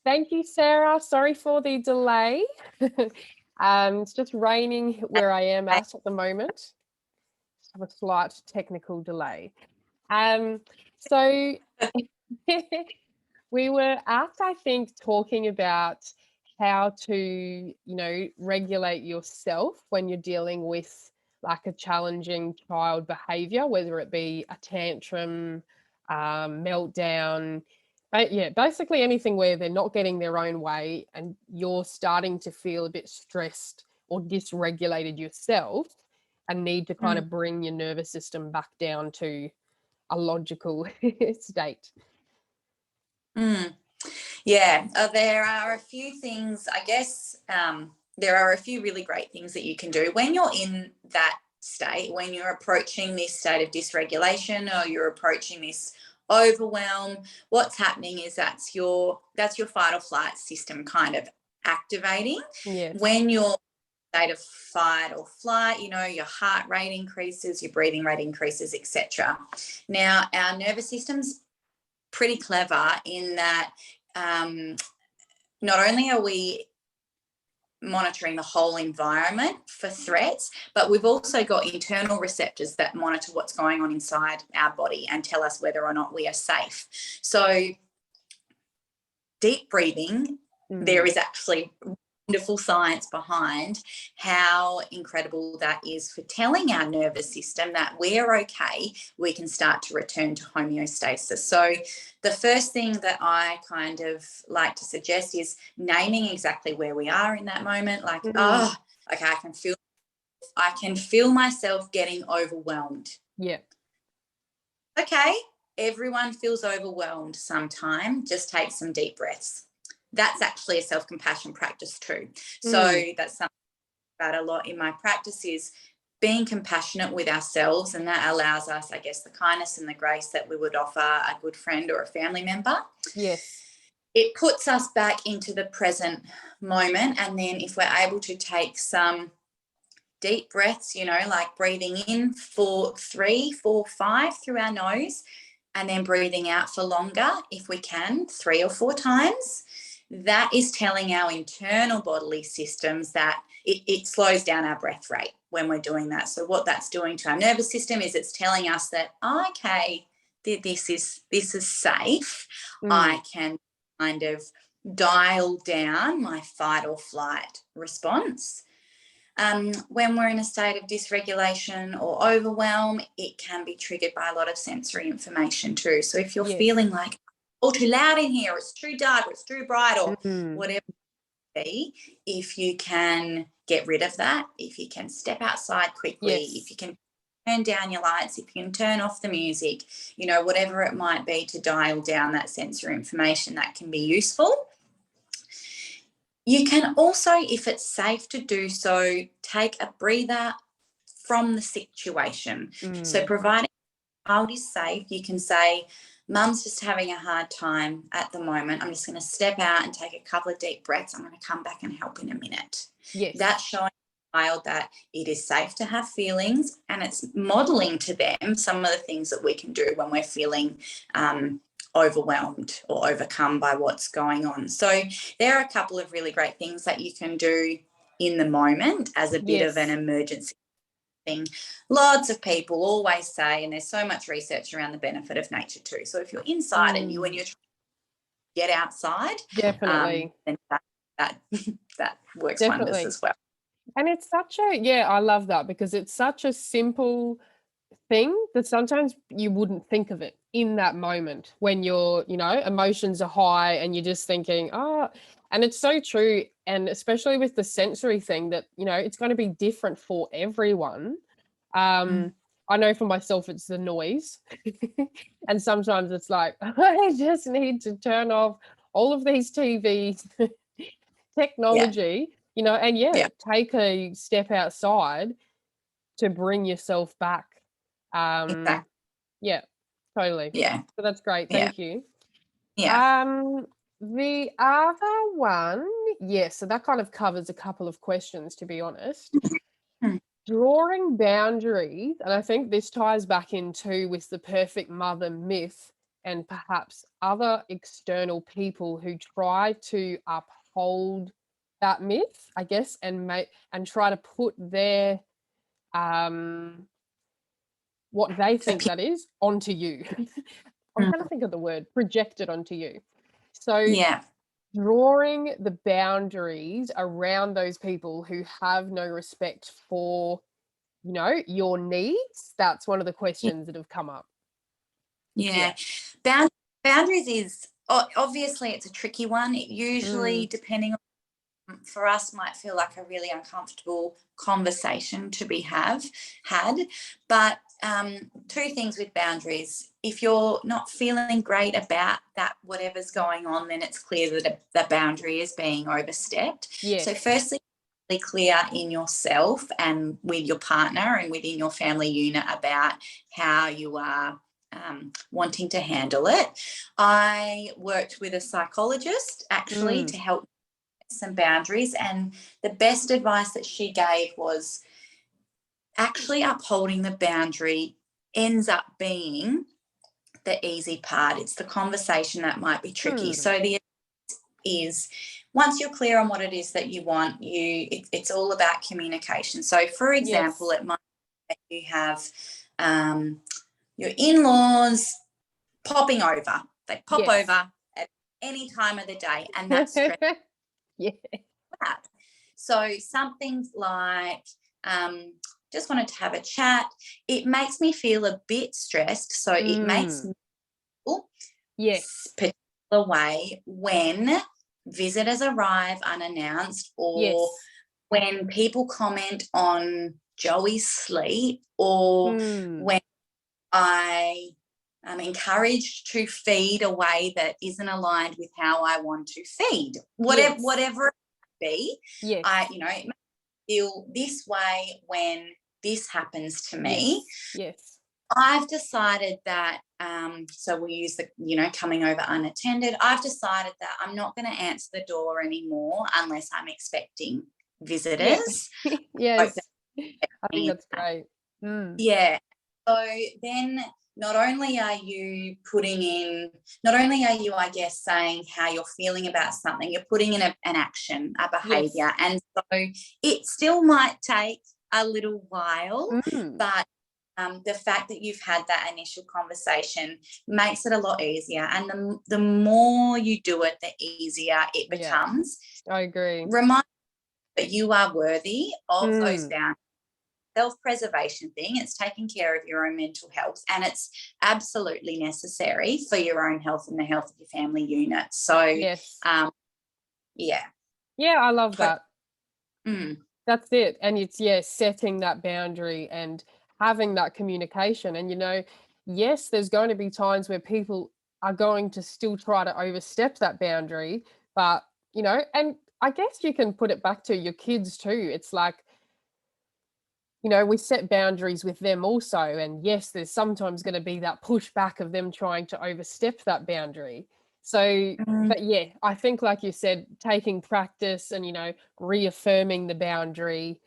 Thank you, Sarah. Sorry for the delay. It's just raining where I am at the moment. Just have a slight technical delay. So we were asked, I think, talking about how to, regulate yourself when you're dealing with like a challenging child behavior, whether it be a tantrum, meltdown, but yeah, basically anything where they're not getting their own way and you're starting to feel a bit stressed or dysregulated yourself and need to kind of bring your nervous system back down to a logical state. Yeah, there are a few things, I guess. There are a few really great things that you can do when you're in that state, when you're approaching this state of dysregulation or you're approaching this overwhelm. What's happening is that's your fight or flight system kind of activating. Yes. When you're state of fight or flight, your heart rate increases, your breathing rate increases, etc. Now, our nervous system's pretty clever in that not only are we monitoring the whole environment for threats, but we've also got internal receptors that monitor what's going on inside our body and tell us whether or not we are safe. So deep breathing, there is actually wonderful science behind how incredible that is for telling our nervous system that we're okay, we can start to return to homeostasis. So the first thing that I kind of like to suggest is naming exactly where we are in that moment. Like, okay, I can feel myself getting overwhelmed. Yeah. Okay, everyone feels overwhelmed sometime. Just take some deep breaths. That's actually a self-compassion practice too. So that's something about a lot in my practice is being compassionate with ourselves, and that allows us, I guess, the kindness and the grace that we would offer a good friend or a family member. Yes. It puts us back into the present moment, and then if we're able to take some deep breaths, like breathing in for 3, 4, 5 through our nose, and then breathing out for longer, if we can, 3 or 4 times, that is telling our internal bodily systems that it slows down our breath rate when we're doing that. So what that's doing to our nervous system is it's telling us that, okay, this is safe. I can kind of dial down my fight or flight response. When we're in a state of dysregulation or overwhelm, it can be triggered by a lot of sensory information too. So if you're feeling like, oh, too loud in here, or it's too dark, or it's too bright, or whatever it be, if you can get rid of that, if you can step outside quickly, if you can turn down your lights, if you can turn off the music, whatever it might be to dial down that sensory information, that can be useful. You can also, if it's safe to do so, take a breather from the situation. So providing the child is safe, you can say, Mum's just having a hard time at the moment. I'm just going to step out and take a couple of deep breaths. I'm going to come back and help in a minute. Yes. That's showing the child that it is safe to have feelings, and it's modelling to them some of the things that we can do when we're feeling overwhelmed or overcome by what's going on. So there are a couple of really great things that you can do in the moment as a bit of an emergency thing. Lots of people always say, and there's so much research around the benefit of nature too. So if you're inside and you're trying to get outside, definitely, then that works wonders as well. And it's such a, I love that, because it's such a simple thing that sometimes you wouldn't think of it in that moment when your emotions are high and you're just thinking, and it's so true. And especially with the sensory thing that it's going to be different for everyone. I know for myself it's the noise and sometimes it's like I just need to turn off all of these TVs technology, and take a step outside to bring yourself back. Exactly. Yeah, totally. Yeah. So that's great. Thank you. Yeah. The other one, so that kind of covers a couple of questions, to be honest. Drawing boundaries, and I think this ties back into with the perfect mother myth and perhaps other external people who try to uphold that myth, I guess, and try to put their what they think that is onto you. I'm trying to think of the word, projected onto you. So Yeah. drawing the boundaries around those people who have no respect for, your needs, that's one of the questions that have come up. Yeah. Yeah. Boundaries is obviously it's a tricky one. It usually, Mm. depending on, for us, might feel like a really uncomfortable conversation to be had. But two things with boundaries: if you're not feeling great about that, whatever's going on, then it's clear that the boundary is being overstepped. So, Yes. firstly, be clear in yourself and with your partner and within your family unit about how you are wanting to handle it. I worked with a psychologist actually Mm. to help some boundaries, and the best advice that she gave was actually upholding the boundary ends up being the easy part. It's the conversation that might be tricky. Hmm. So the is once you're clear on what it is that you want, it's all about communication. So for example, Yes. it might be that you have your in-laws popping over. They pop Yes. over at any time of the day, and that's stressful. Yeah. So something like just wanted to have a chat. It makes me feel a bit stressed. So it makes Mm. me feel Yes. particular way when visitors arrive unannounced, or Yes. when people comment on Joey's sleep, or Mm. when I am encouraged to feed a way that isn't aligned with how I want to feed. Yes. Whatever it might be, Yes. it makes me feel this way when this happens to me. Yes. Yes. I've decided that, so we use the, coming over unattended. I've decided that I'm not going to answer the door anymore unless I'm expecting Yeah. visitors. Hope Yes. that I think means that's that. great. Mm. Yeah. So then not only are you putting in, not only are you, I guess, saying how you're feeling about something, you're putting in an action, a Yes. behaviour. And so it still might take a little while, Mm. but the fact that you've had that initial conversation makes it a lot easier. And the more you do it, the easier it Yeah, becomes. I agree. Remind that you are worthy of those Mm. boundaries. Self-preservation thing, it's taking care of your own mental health, and it's absolutely necessary for your own health and the health of your family unit. So Yes. yeah. Yeah, I love But that. That's it. And it's, yeah, setting that boundary and having that communication. And, yes, there's going to be times where people are going to still try to overstep that boundary. But, and I guess you can put it back to your kids too. It's like, we set boundaries with them also. And yes, there's sometimes going to be that pushback of them trying to overstep that boundary. So, mm, but yeah, I think, like you said, taking practice and, reaffirming the boundary,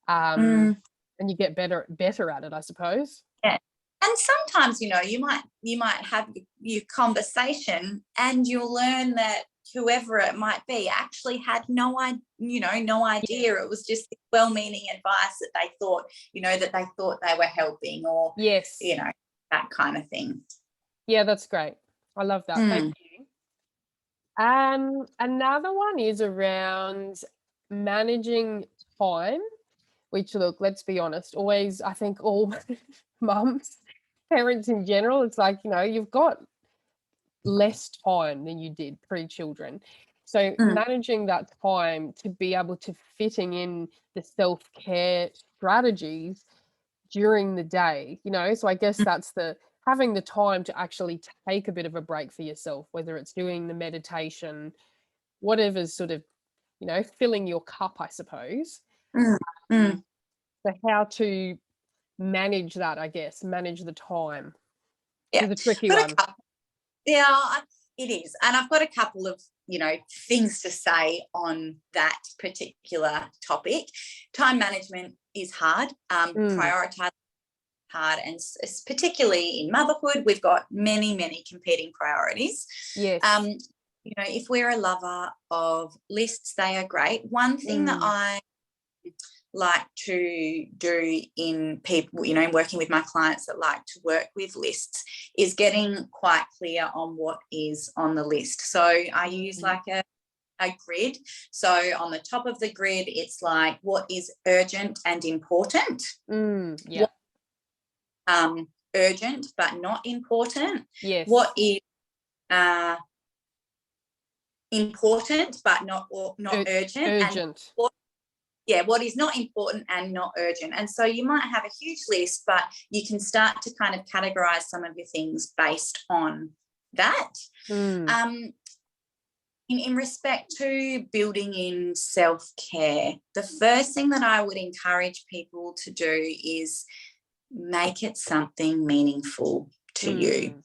um, mm, and you get better at it, I suppose. yeah. And sometimes, you might have your conversation and you'll learn that whoever it might be actually had no Yeah. idea. It was just well-meaning advice that they thought they were helping, or Yes. that kind of thing. Yeah, that's great. I love that. Thank Mm, you. Another one is around managing time. Which, look, let's be honest, always, I think all mums, parents in general, it's like, you've got less time than you did pre-children. So mm, managing that time to be able to fitting in the self-care strategies during the day, so I guess mm, that's the having the time to actually take a bit of a break for yourself, whether it's doing the meditation, whatever's sort of, filling your cup, I suppose. mm, Um, mm. so how to manage that, I guess, manage the time Yeah. is a tricky Got a one. couple. Yeah, it is. And I've got a couple of, things to say on that particular topic. Time management is hard. Mm. Prioritize hard, and particularly in motherhood, we've got many competing priorities. Yes. If we're a lover of lists, they are great. One thing that I like to do in people, in working with my clients that like to work with lists, is getting quite clear on what is on the list. So I use like a grid. So on the top of the grid, it's like what is urgent and important. Yeah. Urgent but not important. Yes. What is important but not urgent. Urgent. And what is not important and not urgent. And so you might have a huge list, but you can start to kind of categorize some of your things based on that. In respect to building in self-care, the first thing that I would encourage people to do is make it something meaningful to you.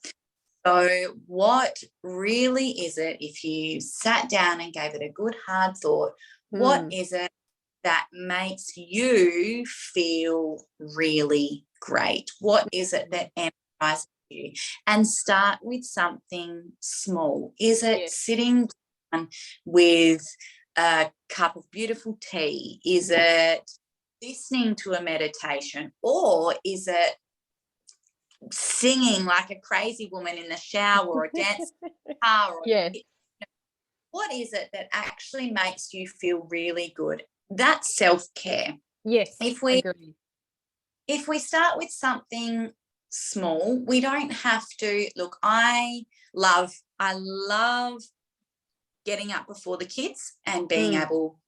So what really is it, if you sat down and gave it a good hard thought, what is it that makes you feel really great? What is it that energizes you? And start with something small. Is it sitting down with a cup of beautiful tea? Is it listening to a meditation? Or is it singing like a crazy woman in the shower, or dancing in the car? What is it that actually makes you feel really good? That's self-care. Yes. If we start with something small, we don't have to look. I love getting up before the kids and being able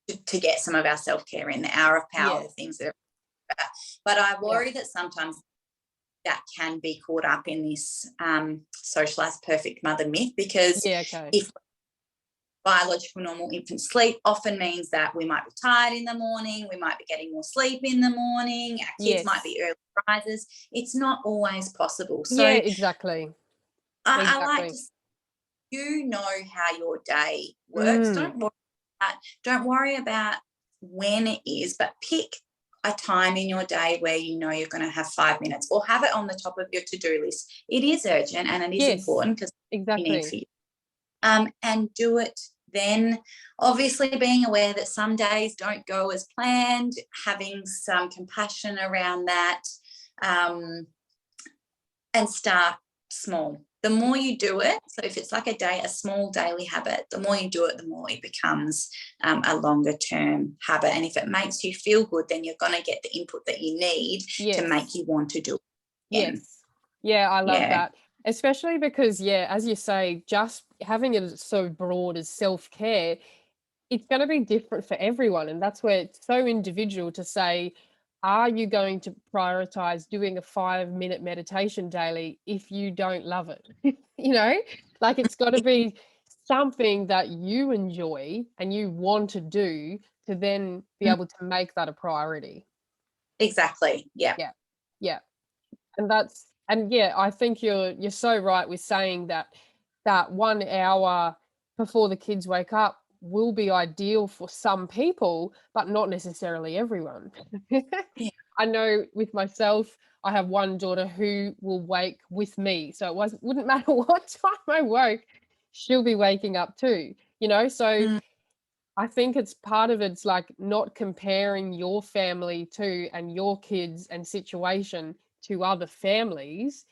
to get some of our self-care in, the hour of power, the things that are, but I worry that sometimes that can be caught up in this socialized perfect mother myth, because if biological normal infant sleep often means that we might be tired in the morning, we might be getting more sleep in the morning, our kids might be early risers. It's not always possible. So exactly. I like to say, how your day works. Don't worry about when it is, but pick a time in your day where you're going to have 5 minutes, or have it on the top of your to-do list. It is urgent and it is important, because we need for you. And do it then. Obviously, being aware that some days don't go as planned, having some compassion around that, and start small. The more you do it, so if it's like a small daily habit, the more you do it, the more it becomes a longer term habit. And if it makes you feel good, then you're going to get the input that you need to make you want to do it again. I love that. Especially because, as you say, just having it so broad as self-care, it's going to be different for everyone. And that's where it's so individual to say, are you going to prioritize doing a 5-minute meditation daily if you don't love it? Like, it's got to be something that you enjoy and you want to do, to then be able to make that a priority. Exactly. Yeah. And I think you're so right with saying that 1 hour before the kids wake up will be ideal for some people, but not necessarily everyone. I know with myself, I have one daughter who will wake with me, so it wouldn't matter what time I woke, she'll be waking up too. So I think it's part of it's like not comparing your family to, and your kids and situation to, other families,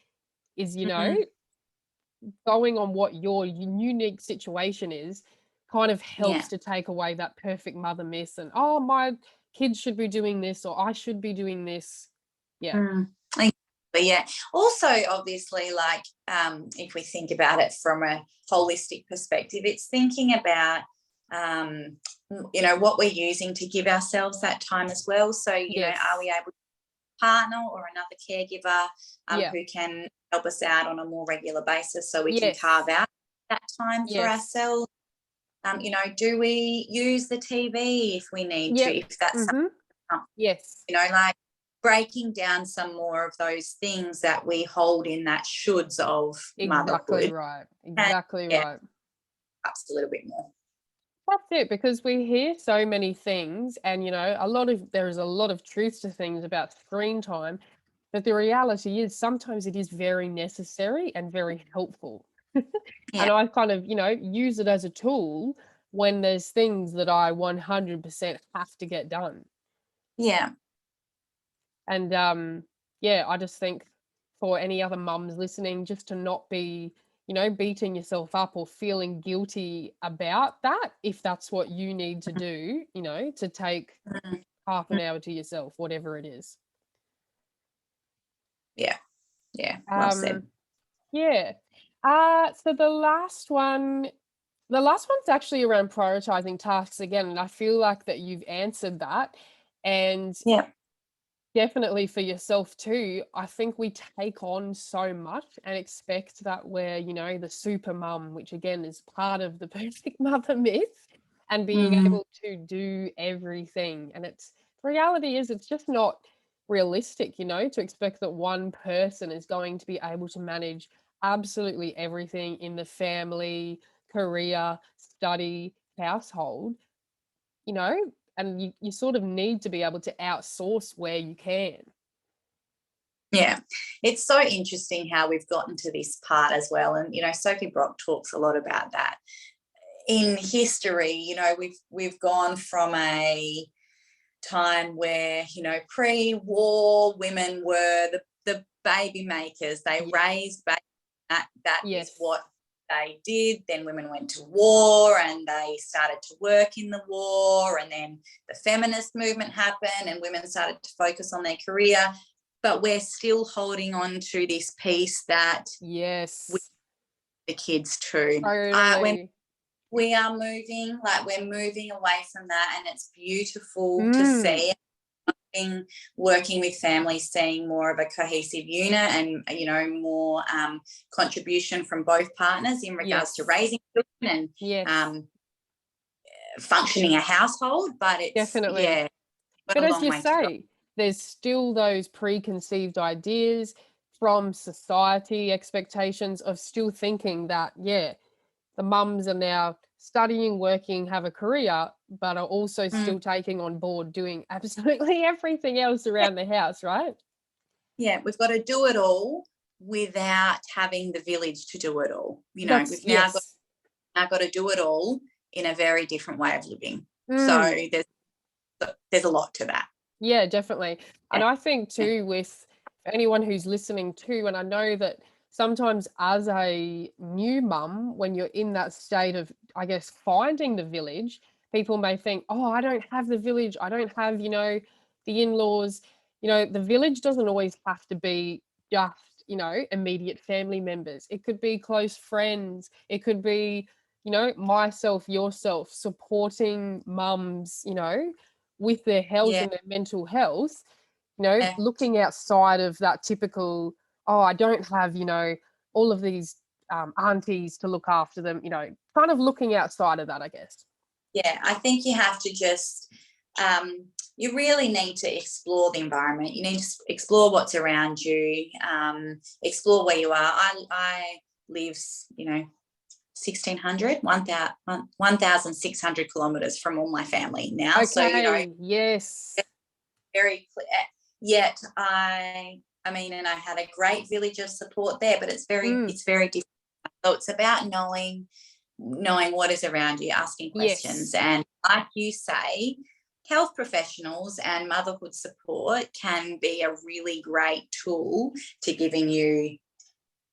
is, going on what your unique situation is, kind of helps to take away that perfect mother myth, and, oh, my kids should be doing this, or I should be doing this. Also, obviously, like if we think about it from a holistic perspective, it's thinking about what we're using to give ourselves that time as well. So are we able to partner or another caregiver who can help us out on a more regular basis, so we can carve out that time for ourselves? Do we use the TV if we need to, if that's something, like breaking down some more of those things that we hold in that shoulds of motherhood. Exactly right. Perhaps a little bit more. That's it, because we hear so many things, and there is a lot of truth to things about screen time, But the reality is sometimes it is very necessary and very helpful. Yeah. And I kind of, use it as a tool when there's things that I 100% have to get done. Yeah. And yeah, I just think for any other mums listening, just to not be, beating yourself up or feeling guilty about that, if that's what you need to do, to take Mhm. half an hour to yourself, whatever it is. Yeah. Yeah. Well said. Um, yeah. So the last one's actually around prioritizing tasks again, and I feel like that you've answered that. And Yeah. definitely for yourself too. I think we take on so much and expect that we're, the super mum, which again is part of the perfect mother myth, and being Mm. able to do everything. And the reality is it's just not realistic, to expect that one person is going to be able to manage absolutely everything in the family, career, study, household, you know, and you sort of need to be able to outsource where you can. Yeah, it's so interesting how we've gotten to this part as well. And, Sophie Brock talks a lot about that. In history, we've gone from a time where, pre-war women were the baby makers. They Ye raised babies. That is Yes. what they did. Then women went to war and they started to work in the war. And then the feminist movement happened and women started to focus on their career. But we're still holding on to this piece that we, Yes. the kids too. When Totally. we are moving, like we're moving away from that, and it's beautiful to Mm. see. Working with families, seeing more of a cohesive unit and more contribution from both partners in regards to Yes. raising children and Yes. functioning a household. But it's Definitely. got But a as long you way to go. say, there's still those preconceived ideas from society, expectations of still thinking that, yeah, the mums are now studying, working, have a career, but are also Mm. still taking on board doing absolutely everything else around the house, right? Yeah, we've got to do it all without having the village to do it all. That's We've yes. now got to do it all in a very different way of living. So Mm. there's a lot to that. Yeah, definitely. Yeah. And I think too, with for anyone who's listening too, and I know that sometimes as a new mum, when you're in that state of, I guess, finding the village, people may think, oh, I don't have the village. I don't have, the in-laws. The village doesn't always have to be just, immediate family members. It could be close friends. It could be, myself, yourself, supporting mums, with their health Yeah. and their mental health, Yeah. looking outside of that typical, oh, I don't have, all of these aunties to look after them, kind of looking outside of that, I guess. Yeah, I think you have to just, you really need to explore the environment. You need to explore what's around you, explore where you are. I live, 1,600, 1,600 kilometres from all my family now. So, Okay, yes. very clear. Yet and I had a great village of support there, but Mm, it's very different. So it's about knowing what is around you, asking questions. yes, And like you say, health professionals and motherhood support can be a really great tool to giving you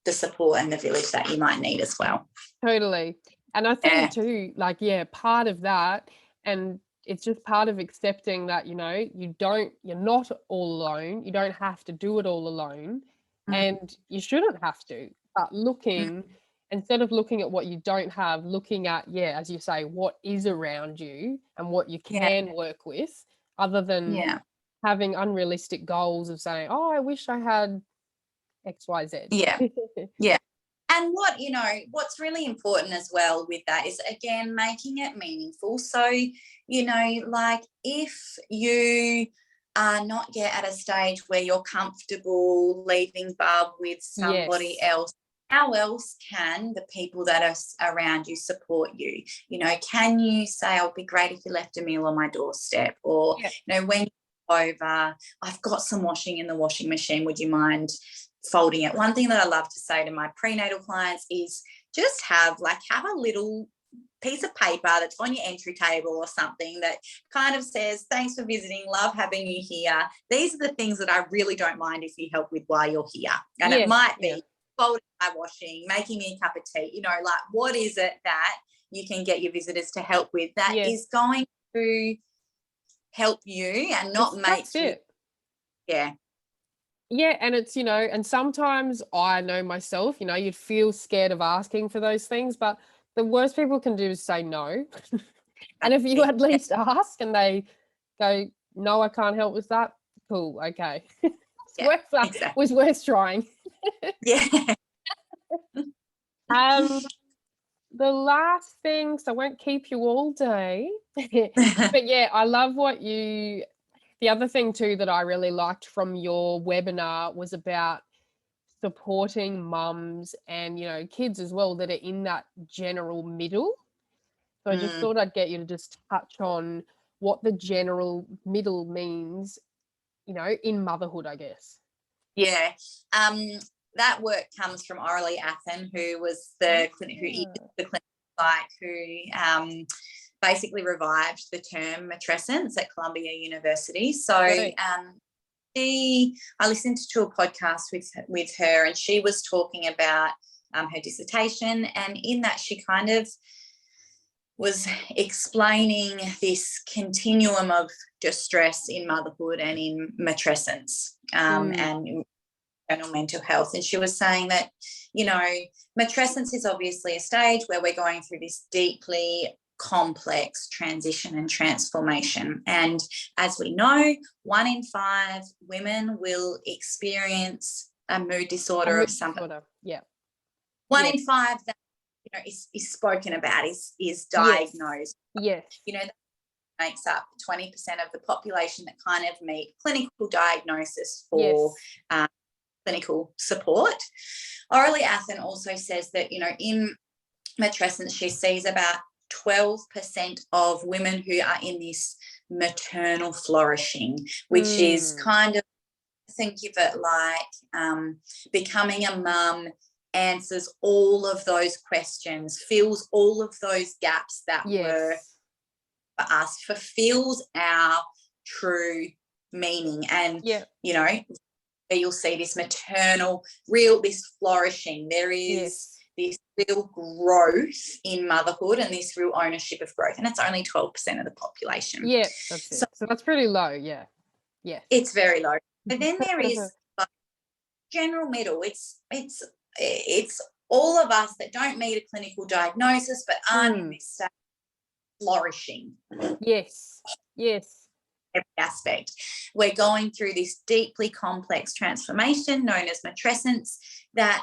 the support and the village that you might need as well. totally. And I think Yeah. too, like, yeah, part of that, and it's just part of accepting that, you're not all alone. You don't have to do it all alone. Mm, And you shouldn't have to. But mm, instead of looking at what you don't have, looking at, yeah, as you say, what is around you and what you yeah. can work with, other than Yeah. having unrealistic goals of saying, oh, I wish I had XYZ. Yeah. Yeah. And what's really important as well with that is, again, making it meaningful. So, like if you are not yet at a stage where you're comfortable leaving Bub with somebody Yes. else, how else can the people that are around you support you? Can you say, "Oh, it'd be great if you left a meal on my doorstep," or Yeah. when you over, I've got some washing in the washing machine, would you mind folding it? One thing that I love to say to my prenatal clients is just have a little piece of paper that's on your entry table or something that kind of says, thanks for visiting, love having you here. These are the things that I really don't mind if you help with while you're here. And it might be folding my washing, making me a cup of tea, what is it that you can get your visitors to help with that is going to help you and not make you. Yeah. Yeah, and it's, and sometimes I know myself, you'd feel scared of asking for those things, but the worst people can do is say no. And if you at least ask and they go, no, I can't help with that, cool, okay. It was worth trying. Yeah. The last thing, so I won't keep you all day, but yeah, I love the other thing too that I really liked from your webinar was about supporting mums and, kids as well that are in that general middle. So I just thought I'd get you to just touch on what the general middle means, in motherhood, I guess. Yeah. That work comes from Aurelie Athen, who is the clinical psych who basically revived the term matrescence at Columbia University. So I listened to a podcast with her, and she was talking about her dissertation, and in that she kind of was explaining this continuum of distress in motherhood and in matrescence and general mental health. And she was saying that, matrescence is obviously a stage where we're going through this deeply complex transition and transformation. And as we know, 1 in 5 women will experience a mood disorder of some sort. Yeah. 1 in 5 that is spoken about, is diagnosed. Yes. That makes up 20% of the population that kind of meet clinical diagnosis for clinical support. Aurelie Athen also says that, in matrescence, she sees about 12% of women who are in this maternal flourishing, which is kind of, think of it like becoming a mum answers all of those questions, fills all of those gaps that were for us, fulfills our true meaning. And, you'll see this maternal, this flourishing. There is this real growth in motherhood and this real ownership of growth. And it's only 12% of the population. Yeah, that's it. So that's pretty low, yeah. It's very low. But then there is general middle. It's all of us that don't meet a clinical diagnosis but aren't in this state flourishing. Yes. Every aspect. We're going through this deeply complex transformation known as matrescence that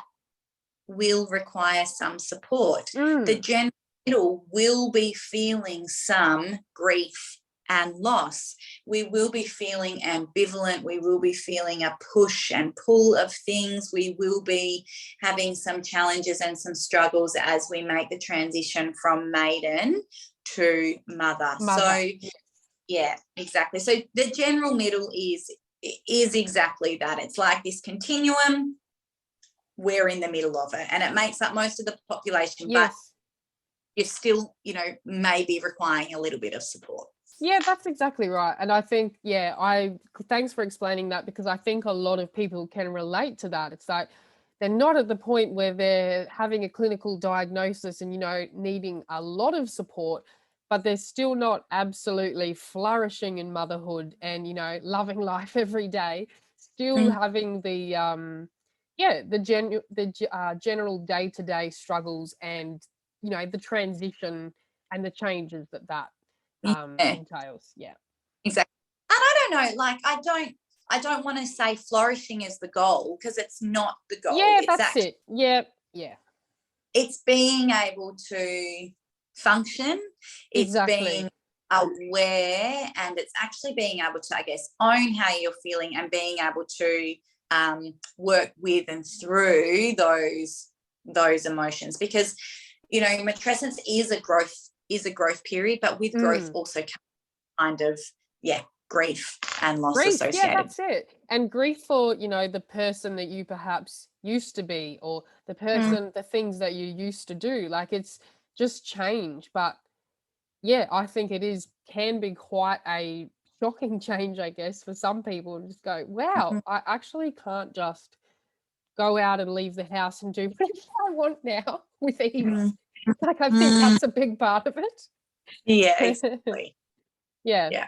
will require some support. The general middle will be feeling some grief and loss. We will be feeling ambivalent. We will be feeling a push and pull of things. We will be having some challenges and some struggles as we make the transition from maiden to mother. So yeah, exactly. So the general middle is exactly that. It's like this continuum. We're in the middle of it, and it makes up most of the population, but you're still, maybe requiring a little bit of support. Yeah, that's exactly right. And I think, thanks for explaining that, because I think a lot of people can relate to that. It's like they're not at the point where they're having a clinical diagnosis and, needing a lot of support, but they're still not absolutely flourishing in motherhood and, loving life every day, still having the general day-to-day struggles and, the transition and the changes that entails. Yeah. Exactly. And I don't know, I don't want to say flourishing is the goal, because it's not the goal. Yeah, that's it. Yeah. It's being able to function. It's being aware, and it's actually being able to, I guess, own how you're feeling and being able to work with and through those emotions, because matrescence is a growth period, but with growth also comes kind of grief and loss Grief, yeah, associated. that's it. And grief for, the person that you perhaps used to be, or Mm, the things that you used to do. Like, it's just change. But yeah, I think can be quite a shocking change, I guess, for some people, and just go, wow, mm, I actually can't just go out and leave the house and do whatever I want now with mm, ease. Like, I think mm. that's a big part of Yeah, it. exactly. Yeah. Yeah.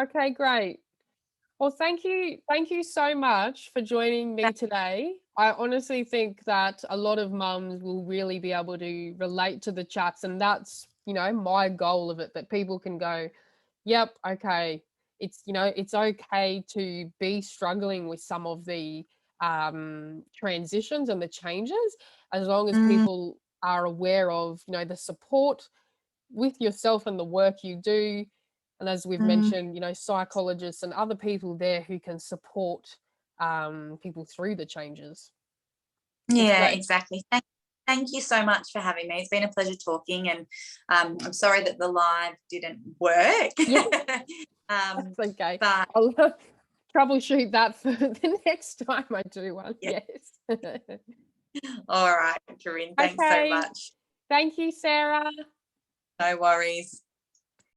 Okay, great. Well, thank you so much for joining me today. I honestly think that a lot of mums will really be able to relate to the chats, and that's, my goal of it, that people can go, yep, okay. It's okay to be struggling with some of the transitions and the changes, as long as Mm, people are aware of, the support with yourself and the work you do. And as we've mm. mentioned, psychologists and other people there who can support people through the changes. It's Yeah, great. exactly. Thank you so much for having me. It's been a pleasure talking, and I'm sorry that the live didn't work. Yeah, um, that's okay. but I'll troubleshoot that for the next time I do one. yeah, Yes. all right, Corinne. Thanks so Okay. much. Thank you, Sarah. No worries.